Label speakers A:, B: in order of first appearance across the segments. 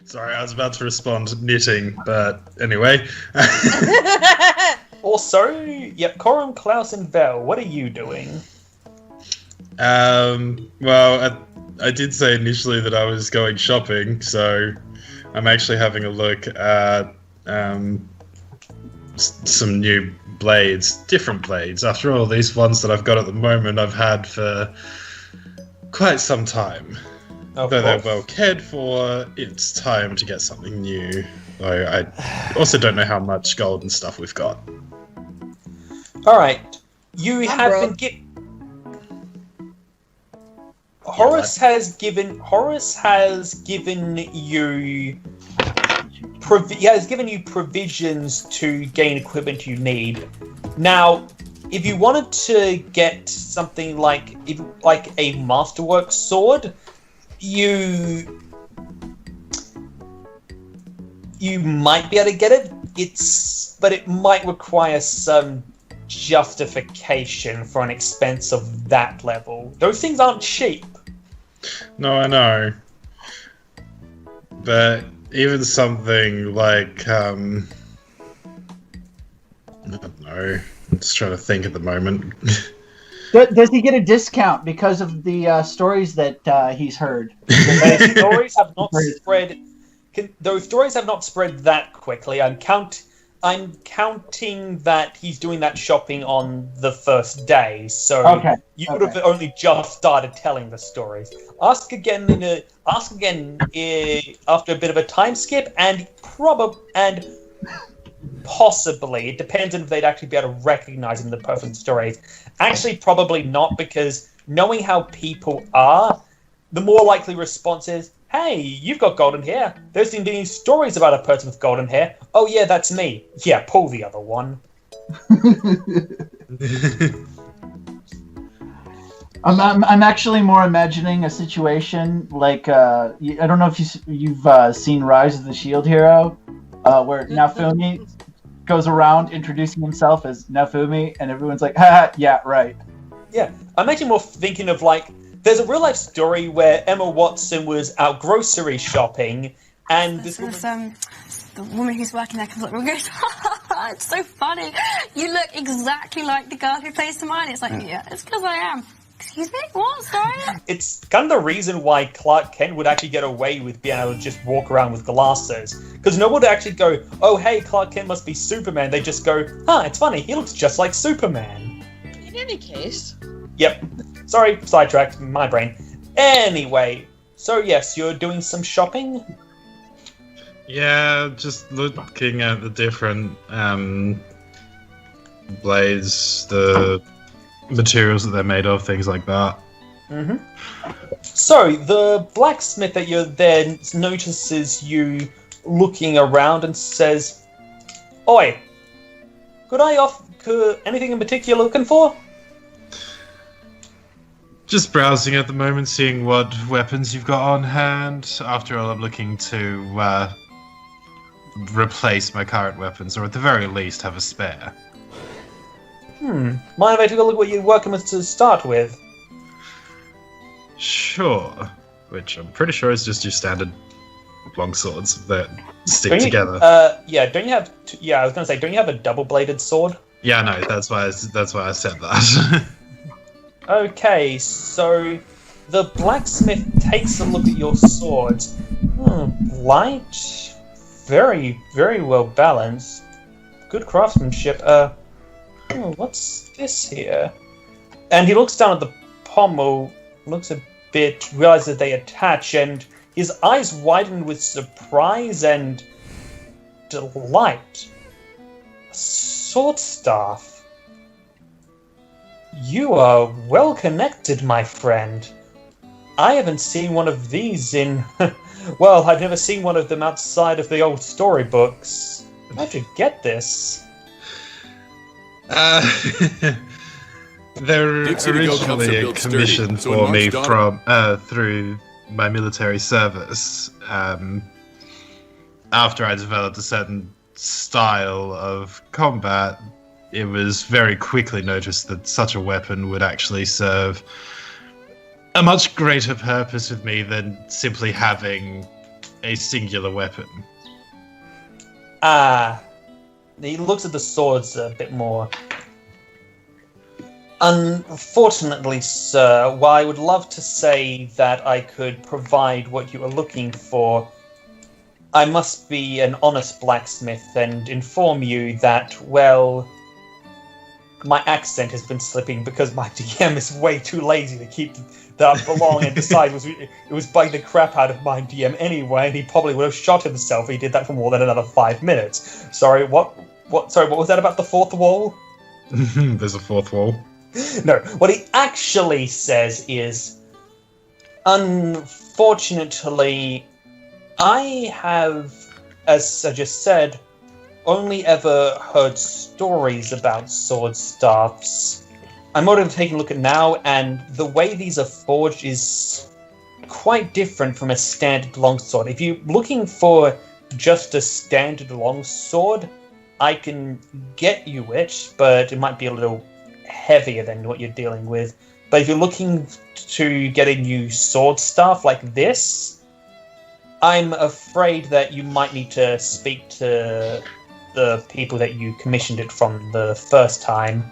A: Sorry, I was about to respond knitting, but anyway.
B: Also, yep, Korim, Claus, and Vell, what are you doing?
A: Well, I did say initially that I was going shopping, so I'm actually having a look at some new blades, different blades. After all, these ones that I've got at the moment I've had for quite some time. Though they're well cared for, it's time to get something new. Though I also don't know how much gold and stuff we've got.
B: Alright, you have been Horace has given you provisions to gain equipment you need. Now, if you wanted to get something like a masterwork sword, you might be able to get it. But it might require some justification for an expense of that level. Those things aren't cheap.
A: No, I know. But even something like I don't know. I'm just trying to think at the moment.
C: Does he get a discount because of the stories that he's heard?
B: Those stories have not spread. Those stories have not spread that quickly. I'm counting that he's doing that shopping on the first day, so you would have only just started telling the stories. Ask again after a bit of a time skip, and possibly, it depends on if they'd actually be able to recognize him in the perfect stories. Actually, probably not, because knowing how people are, the more likely response is, hey, you've got golden hair. There's been any stories about a person with golden hair. Oh yeah, that's me. Yeah, pull the other one.
C: I'm actually more imagining a situation like, I don't know if you've seen Rise of the Shield Hero, where Naofumi goes around introducing himself as Naofumi, and everyone's like, haha, yeah, right.
B: Yeah, I'm actually more thinking of there's a real life story where Emma Watson was out grocery shopping, and this woman...
D: the woman who's working there comes up and goes, it's so funny. You look exactly like the girl who plays Hermione. It's like, yeah, it's because I am. Excuse me? What? Sorry?
B: It's kind of the reason why Clark Kent would actually get away with being able to just walk around with glasses. Because no one would actually go, oh, hey, Clark Kent must be Superman. They just go, it's funny, he looks just like Superman.
E: In any case...
B: Yep. Sorry, sidetracked, my brain. Anyway, so yes, you're doing some shopping?
A: Yeah, just looking at the different blades, the materials that they're made of, things like that.
B: Mm-hmm. So, the blacksmith that you're there notices you looking around and says, Oi, could I offer anything in particular you're looking for?
A: Just browsing at the moment, seeing what weapons you've got on hand. After all, I'm looking to replace my current weapons, or at the very least have a spare.
B: Mind if I take a look at what you're working with to start with?
A: Sure. Which I'm pretty sure is just your standard long swords that stick together.
B: Don't you have... I was going to say, don't you have a double-bladed sword?
A: Yeah, no, that's why I said that.
B: Okay, so the blacksmith takes a look at your swords. Light, very, very well balanced. Good craftsmanship. Oh, what's this here? And he looks down at the pommel, looks a bit, realizes that they attach, and his eyes widen with surprise and delight. A sword staff. You are well connected, my friend. I haven't seen one of these in... well, I've never seen one of them outside of the old storybooks. How'd you get this?
A: They're originally a commission for me from through my military service. After I developed a certain style of combat, it was very quickly noticed that such a weapon would actually serve a much greater purpose with me than simply having a singular weapon.
B: He looks at the swords a bit more. Unfortunately, sir, while I would love to say that I could provide what you are looking for, I must be an honest blacksmith and inform you that, well, my accent has been slipping because my DM is way too lazy to keep that belong, and besides, it was bugging the crap out of my DM anyway, and he probably would have shot himself if he did that for more than another 5 minutes. Sorry, what was that about the fourth wall?
A: There's a fourth wall.
B: No, what he actually says is, unfortunately, I have, as I just said, only ever heard stories about sword staffs. I'm already taking a look at now, and the way these are forged is quite different from a standard longsword. If you're looking for just a standard longsword, I can get you it, but it might be a little heavier than what you're dealing with. But if you're looking to get a new sword staff like this, I'm afraid that you might need to speak to the people that you commissioned it from the first time.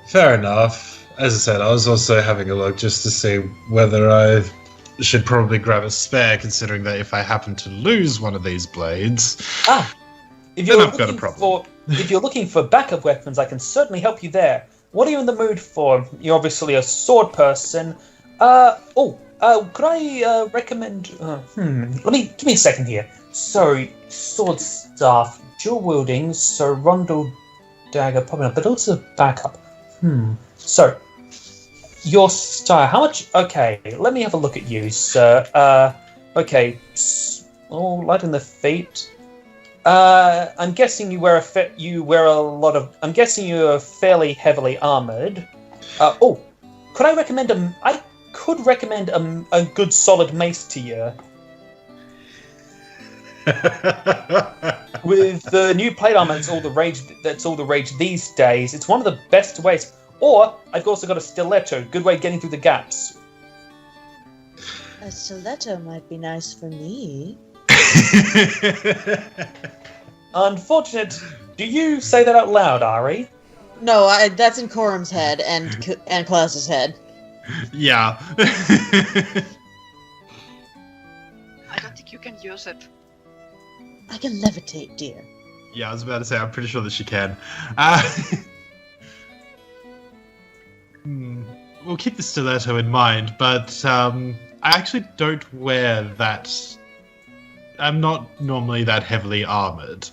A: Fair enough. As I said, I was also having a look just to see whether I should probably grab a spare, considering that if I happen to lose one of these blades,
B: if
A: then I've got a problem.
B: If you're looking for backup weapons, I can certainly help you there. What are you in the mood for? You're obviously a sword person. Could I recommend... give me a second here. So, sword staff, dual wielding, so rondel dagger popping up, but also backup. So, your style, how much... Okay, let me have a look at you, sir. Okay. Light in the feet. I'm guessing you wear a lot of... I'm guessing you're fairly heavily armored. Could I recommend I could recommend a good solid mace to you. With the new plate armor, that's all the rage these days. It's one of the best ways. Or I've also got a stiletto, good way of getting through the gaps.
E: A stiletto might be nice for me.
B: Unfortunate. Do you say that out loud, Ari?
E: No, that's in Korim's head and Klaus's head.
A: Yeah.
F: I don't think you can use it.
E: I can levitate, dear.
A: Yeah, I was about to say, I'm pretty sure that she can. We'll keep the stiletto in mind, but I actually don't wear that. I'm not normally that heavily armored.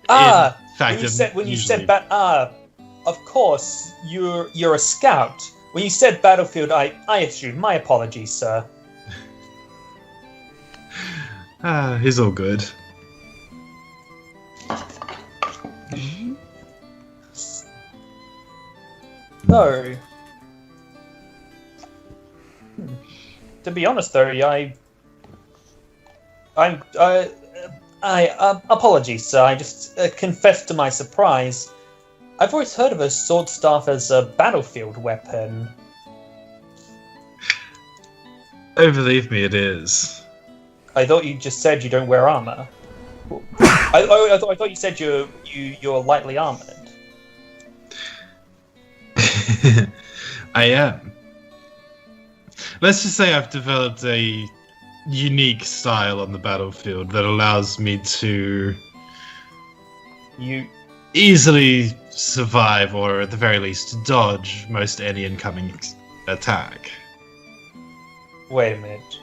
B: Of course, you're a scout. When you said battlefield, I assumed. My apologies, sir.
A: He's all good.
B: No. To be honest, though, apologies, sir. I just confessed to my surprise. I've always heard of a sword staff as a battlefield weapon.
A: Oh, believe me, it is.
B: I thought you just said you don't wear armor. I thought you said you're lightly armored.
A: I am. Let's just say I've developed a unique style on the battlefield that allows me to
B: You
A: easily survive, or at the very least dodge, most any incoming attack.
B: wait a minute.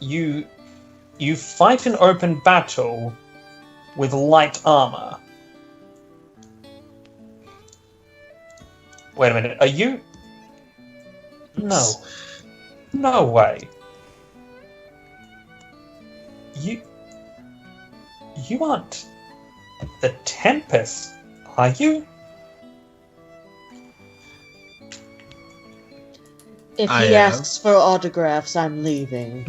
B: You fight an open battle with light armor. Wait a minute. Are you? No. No way. You aren't the Tempest, are you?
E: If
A: I
E: he
A: am.
E: asks for autographs, I'm leaving.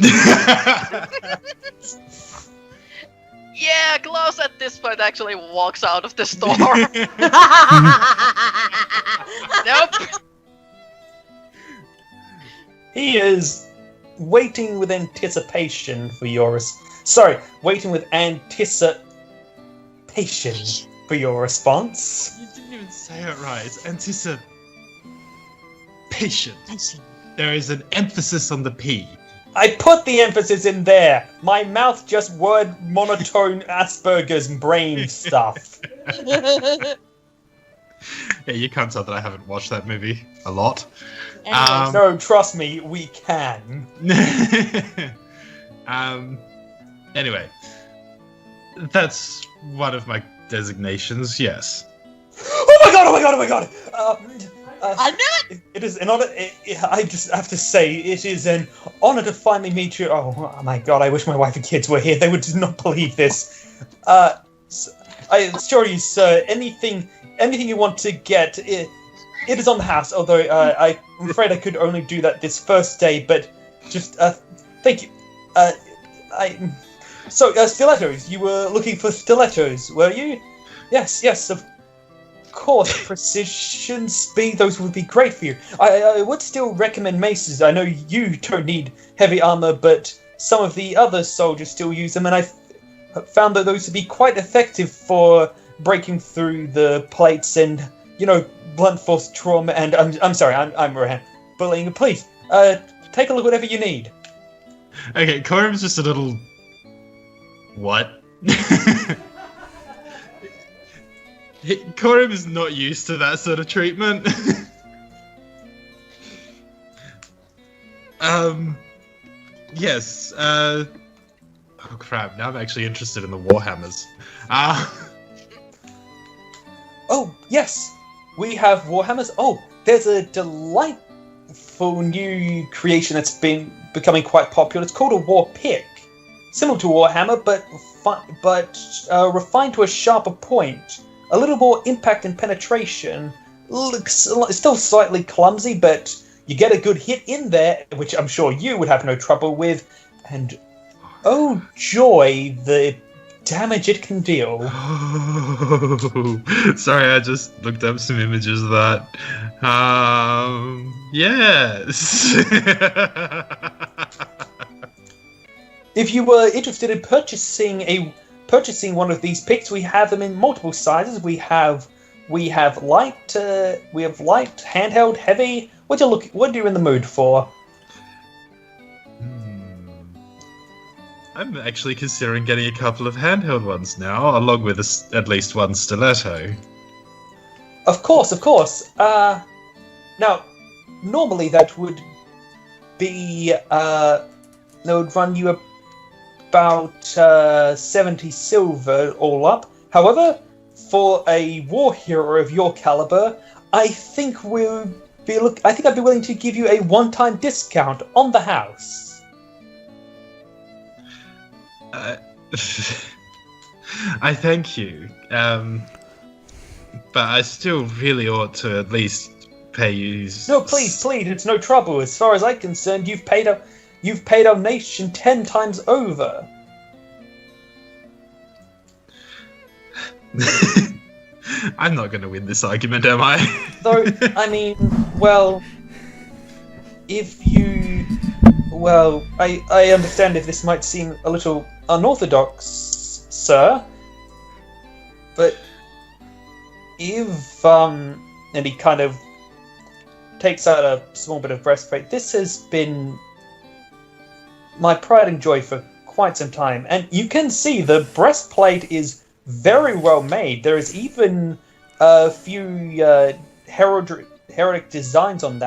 F: Yeah, Klaus at this point actually walks out of the store. Nope.
B: He is waiting with anticipation for your waiting with anticipation for your response.
A: You didn't even say it right. Anticipation. There is an emphasis on the P.
B: I put the emphasis in there. My mouth just word monotone Asperger's brain stuff.
A: Yeah, you can't tell that I haven't watched that movie a lot.
E: Anyway,
B: No, trust me, we can.
A: Anyway, that's one of my designations. Yes.
B: Oh my god! Oh my god! Oh my god!
E: I knew it!
B: It is an honor. I just have to say, it is an honor to finally meet you. Oh my god! I wish my wife and kids were here. They would not believe this. I assure you, sir. Anything you want to get, it is on the house. Although I'm afraid I could only do that this first day. But just thank you. So stilettos. You were looking for stilettos, were you? Yes. Of course, precision, speed, those would be great for you. I would still recommend maces. I know you don't need heavy armor, but some of the other soldiers still use them, and I've found that those would be quite effective for breaking through the plates and, blunt force trauma. And I'm sorry, I'm Rohan. Bullying. Please, take a look, whatever you need.
A: Okay, Korim's just a little. What? Korim is not used to that sort of treatment. Yes. Oh crap! Now I'm actually interested in the Warhammers.
B: Oh, yes, we have Warhammers. Oh, there's a delightful new creation that's been becoming quite popular. It's called a War Pick, similar to Warhammer, but refined to a sharper point. A little more impact and penetration. Still slightly clumsy, but you get a good hit in there, which I'm sure you would have no trouble with. And oh joy, the damage it can deal.
A: Sorry, I just looked up some images of that. Yes.
B: If you were interested in purchasing one of these picks, we have them in multiple sizes. We have light, handheld, heavy. What are you in the mood for?
A: I'm actually considering getting a couple of handheld ones now, along with at least one stiletto.
B: Of course. Now, normally that would be that would run you about 70 silver all up. However, for a war hero of your caliber, I think I'd be willing to give you a one-time discount on the house.
A: I thank you, but I still really ought to at least pay you.
B: No, please, it's no trouble. As far as I'm concerned, you've paid our nation 10 times over.
A: I'm not going to win this argument, am I?
B: Though, I mean, well, I understand if this might seem a little unorthodox, sir, but if, and he kind of takes out a small bit of breastplate, this has been my pride and joy for quite some time, and you can see the breastplate is very well made. There is even a few heraldic designs on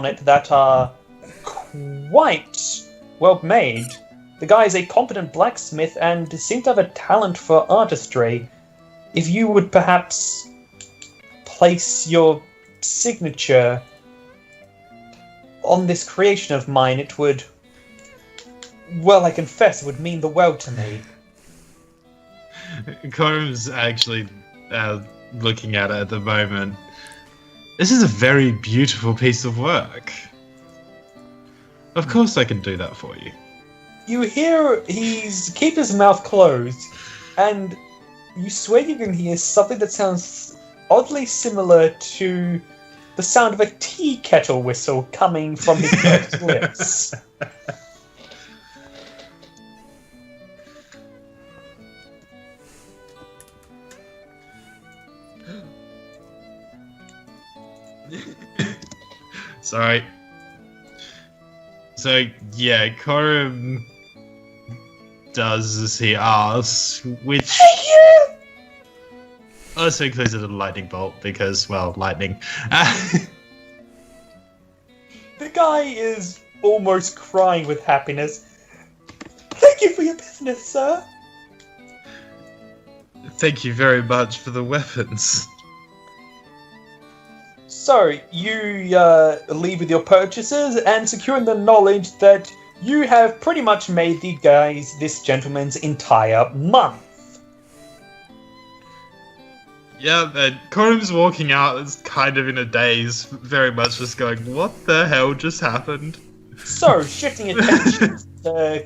B: it that are quite well made. The guy is a competent blacksmith and seems to have a talent for artistry. If you would perhaps place your signature on this creation of mine, it would, well, I confess, it would mean the world to me.
A: Korim's actually looking at it at the moment. This is a very beautiful piece of work. Of course I can do that for you.
B: You hear he's keep his mouth closed, and you swear you can hear something that sounds oddly similar to the sound of a tea kettle whistle coming from his lips.
A: Sorry. So, yeah, Korim does as he asks, which also includes a little lightning bolt because, well, lightning.
B: The guy is almost crying with happiness. Thank you for your business, sir.
A: Thank you very much for the weapons.
B: So, you leave with your purchases and securing the knowledge that you have pretty much made this gentleman's entire month.
A: Yeah, and Korim's walking out is kind of in a daze, very much just going, what the hell just happened?
B: So, shifting attentions to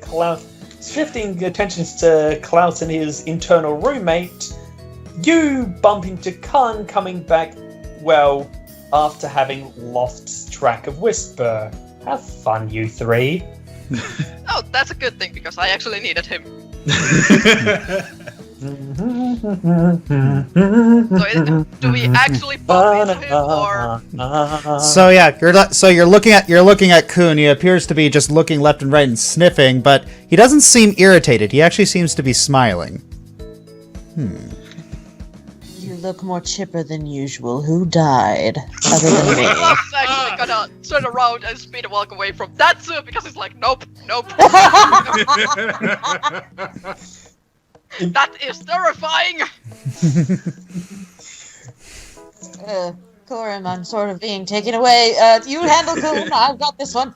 B: Claus and his internal roommate, you bump into Khan coming back, well, after having lost track of Whisper. Have fun, you three.
F: Oh, that's a good thing, because I actually needed him. Do we actually bump into him, or...?
G: So yeah, you're looking at Kun. He appears to be just looking left and right and sniffing, but he doesn't seem irritated. He actually seems to be smiling.
E: You look more chipper than usual. Who died? Other than me.
F: Klaus is actually gonna turn around and speed walk away from that too, because he's like, nope. That is terrifying!
E: Korim, I'm sort of being taken away. You handle Korim, I've got this one.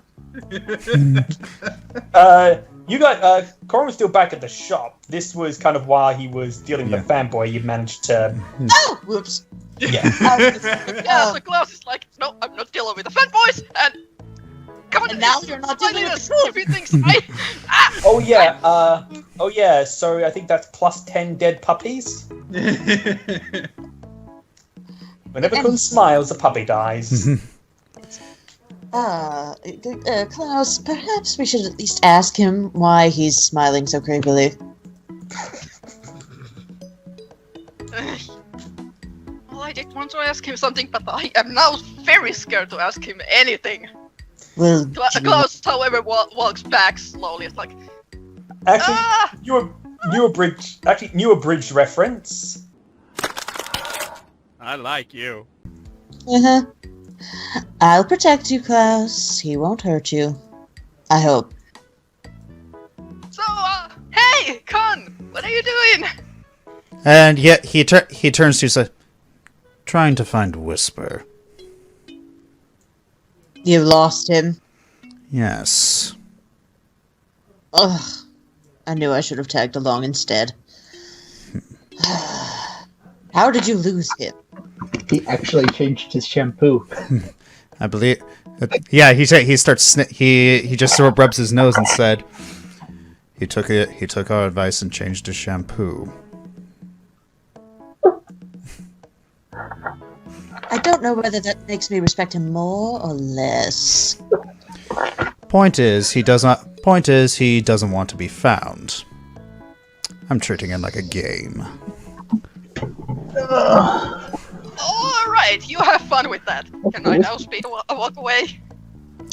B: Korim was still back at the shop. This was kind of while he was dealing with the fanboy. You managed to...
E: Oh! Whoops.
B: Yeah.
F: So Klaus is like, no, I'm not dealing with the fanboys, and... Come on,
E: And now you're not dealing with the
F: if he thinks I...
B: Oh yeah, so I think that's plus 10 dead puppies. Whenever Kun smiles, a puppy dies.
E: Klaus, perhaps we should at least ask him why he's smiling so creepily.
F: Well, I did want to ask him something, but I am now very scared to ask him anything.
E: Well,
F: Klaus, however, walks back slowly. It's like,
B: Actually, new abridged reference.
H: I like you.
E: uh-huh. I'll protect you, Klaus. He won't hurt you. I hope.
F: So, hey, Con, what are you doing?
G: And yet he turns to you, says, trying to find Whisper.
E: You've lost him.
G: Yes.
E: Ugh. I knew I should have tagged along instead. How did you lose him?
C: He actually changed his shampoo.
G: I believe. Yeah, he starts. He just sort of rubs his nose and said, "He took our advice and changed his shampoo."
E: I don't know whether that makes me respect him more or less.
G: Point is, he doesn't want to be found. I'm treating him like a game.
F: Alright, you have fun with that. Can I now speed walk away?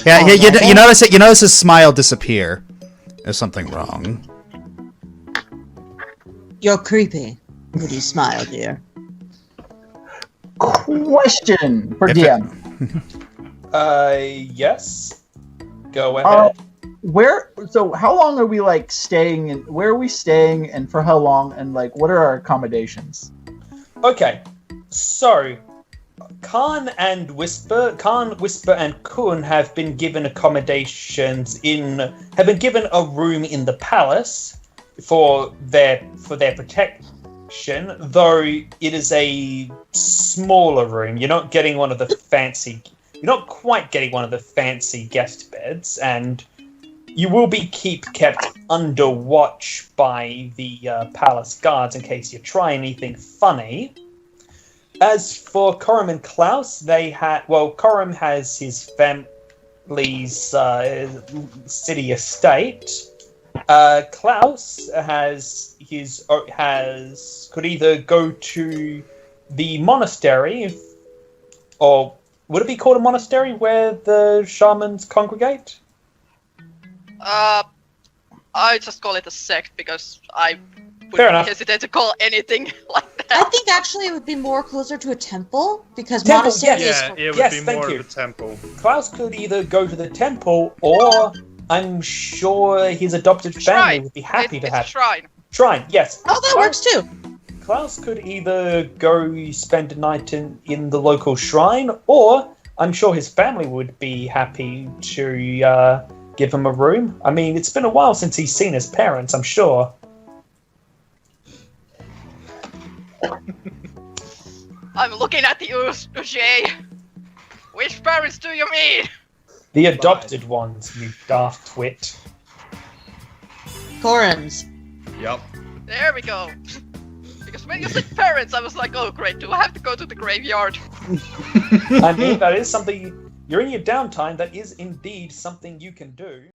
G: Yeah, you notice his smile disappear. There's something wrong.
E: You're creepy. Would you smile, dear?
C: Question for DM.
B: Yes. Go ahead.
C: So how long are we like staying and where are we staying and for how long and like what are our accommodations?
B: Okay. So Khan, Whisper, and Kun have been given accommodations have been given a room in the palace for their protection, though it is a smaller room. You're not getting one of the fancy. You're not quite getting one of the fancy guest beds, and you will be kept under watch by the palace guards in case you try anything funny. As for Korim and Claus, Korim has his family's city estate. Claus could either go to the monastery, or would it be called a monastery where the shamans congregate?
F: I just call it a sect because I would hesitate to call anything like that.
E: I think actually it would be more closer to a temple because monastery is.
A: Yeah, it would be more of a temple.
B: Claus could either go to the temple, or I'm sure his adopted family would be happy to have
F: shrine.
B: Shrine, yes.
E: Oh, that works too.
B: Klaus could either go spend a night in the local shrine, or I'm sure his family would be happy to give him a room. I mean, it's been a while since he's seen his parents, I'm sure.
F: I'm looking at you, Jay. Which parents do you mean?
B: The adopted ones, you daft twit.
E: Korim's.
A: Yep.
F: There we go. Because when you said parents, I was like, oh great, do I have to go to the graveyard?
B: I mean, that is something, you're in your downtime, that is indeed something you can do.